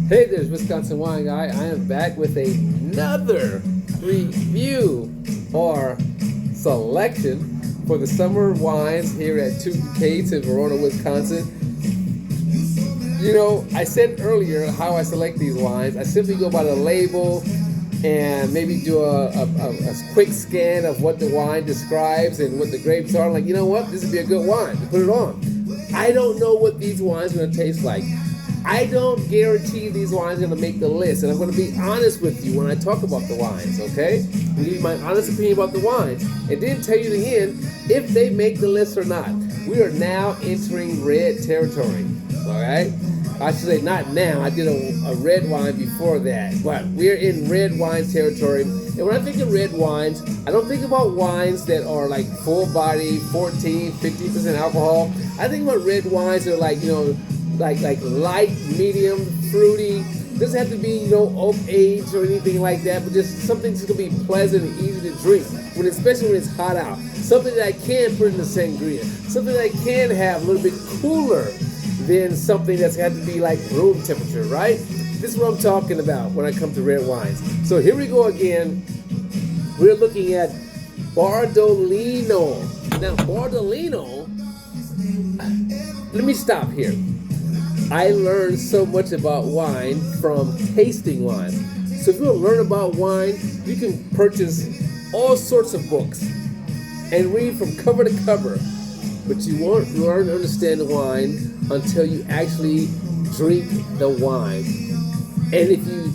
Hey there's Wisconsin Wine Guy. I am back with another review or selection for the summer wines here at Toot Kates in Verona, Wisconsin. You know, I said earlier how I select these wines. I simply go by the label and maybe do a quick scan of what the wine describes and what the grapes are. Like, you know what? This would be a good wine to put it on. I don't know what these wines are going to taste like. I don't guarantee these wines are going to make the list, and I'm going to be honest with you when I talk about the wines, okay? I'm going to give you my honest opinion about the wines, and then tell you in the end if they make the list or not. We are now entering red territory, all right? I should say not now. I did a red wine before that, but we're in red wine territory. And when I think of red wines, I don't think about wines that are like full body, 14, 15% alcohol. I think about red wines that are like, you know, like light, medium, fruity. Doesn't have to be, you know, oak aged or anything like that, but just something that's gonna be pleasant and easy to drink, especially when it's hot out. Something that I can put in the sangria. Something that I can have a little bit cooler than something that's got to be like room temperature, right? This is what I'm talking about when I come to red wines. So here we go again. We're looking at Bardolino. Now, Bardolino, let me stop here. I learned so much about wine from tasting wine. So if you want to learn about wine, you can purchase all sorts of books and read from cover to cover. But you won't learn to understand the wine until you actually drink the wine. And if you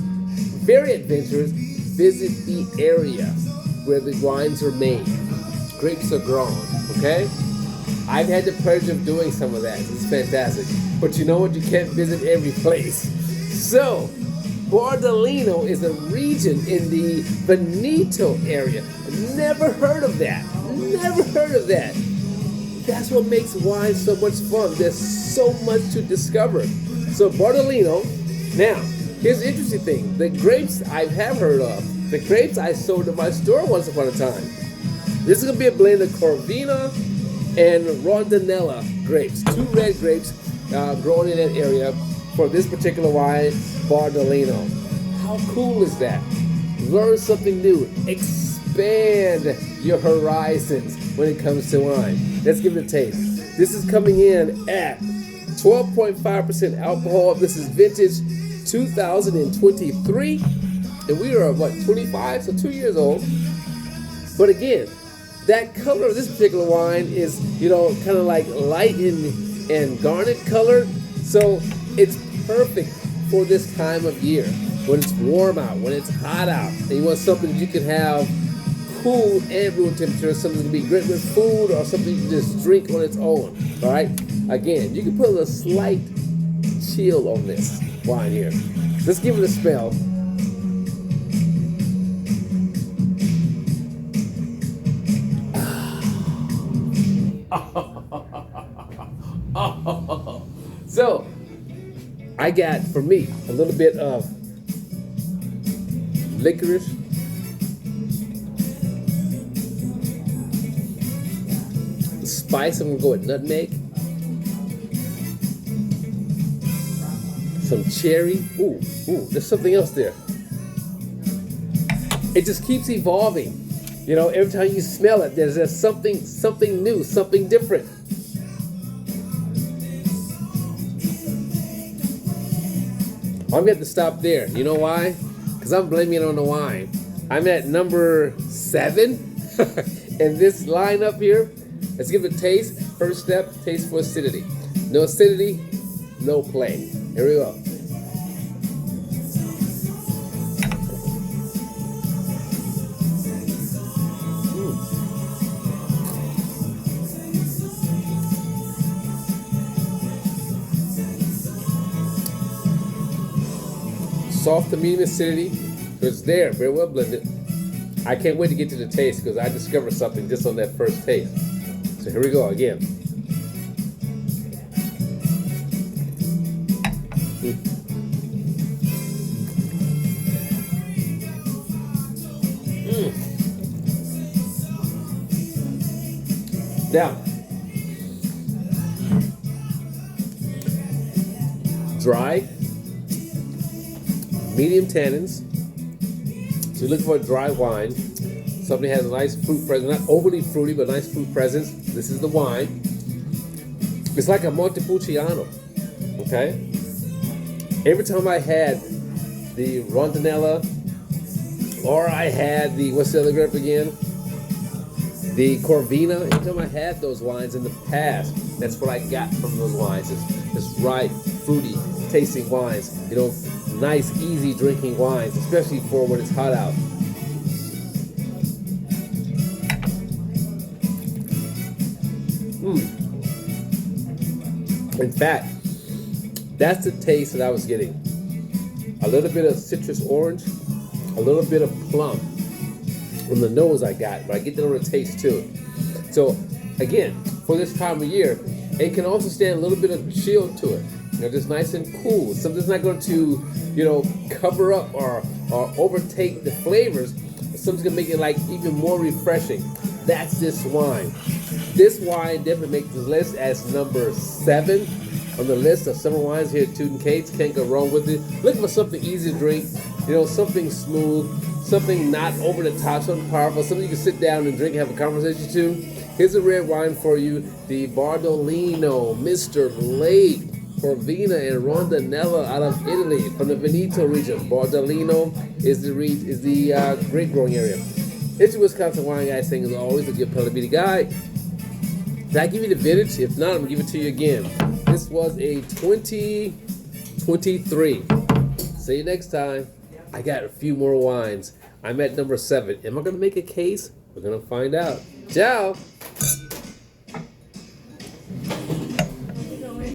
very adventurous, visit the area where the wines are made. Grapes are grown, okay? I've had the pleasure of doing some of that. It's fantastic. But you know what? You can't visit every place. So, Bardolino is a region in the Veneto area. Never heard of that. Never heard of that. That's what makes wine so much fun. There's so much to discover. So Bardolino. Now, here's the interesting thing. The grapes I have heard of. The grapes I sold at my store once upon a time. This is going to be a blend of Corvina and Rondinella grapes. Two red grapes grown in that area for this particular wine, Bardolino. How cool is that? Learn something new. Expand your horizons when it comes to wine. Let's give it a taste. This is coming in at 12.5% alcohol. This is vintage 2023. And we are, 25? So 2 years old. But again, that color of this particular wine is, you know, kind of like light and garnet color. So it's perfect for this time of year. When it's warm out, when it's hot out, and you want something that you can have cool and room temperature, something that can be great with food or something you can just drink on its own. All right? Again, you can put a slight chill on this wine here. Let's give it a smell. So, I got, for me, a little bit of licorice, spice. I'm gonna go with nutmeg, some cherry. Ooh, there's something else there. It just keeps evolving. You know, every time you smell it, there's just something new, something different. I'm going to stop there. You know why? Because I'm blaming it on the wine. I'm at number 7 in this lineup here. Let's give it a taste. First step, taste for acidity. No acidity, no play. Here we go. Soft to medium acidity, so it's there, very well blended. I can't wait to get to the taste because I discovered something just on that first taste. So here we go again. Now, dry, medium tannins. So you're looking for a dry wine. Something that has a nice fruit presence, not overly fruity, but nice fruit presence. This is the wine. It's like a Montepulciano, okay? Every time I had the Rondinella, or I had the, what's the other grape again? The Corvina. Every time I had those wines in the past, that's what I got from those wines. It's ripe, fruity, tasting wines. You know, nice, easy drinking wines, especially for when it's hot out. In fact, that's the taste that I was getting. A little bit of citrus orange, a little bit of plum from the nose I got, but I get the little taste too. So again, for this time of year, it can also stand a little bit of chill to it. You know, just nice and cool. Something's not going to, you know, cover up or overtake the flavors. Something's going to make it like even more refreshing. That's this wine. This wine definitely makes the list as number 7 on the list of summer wines here at Toot Kates. Can't go wrong with it. Looking for something easy to drink, you know, something smooth, something not over the top, something powerful, something you can sit down and drink and have a conversation to. Here's a red wine for you, the Bardolino, Mr. Lake, Corvina, and Rondinella out of Italy from the Veneto region. Bardolino is the grape growing area. It's your Wisconsin wine guy saying, as always, a good Pelabiti guy. Did I give you the vintage? If not, I'm going to give it to you again. This was a 2023. See you next time. I got a few more wines. I'm at number 7. Am I going to make a case? We're going to find out. Ciao.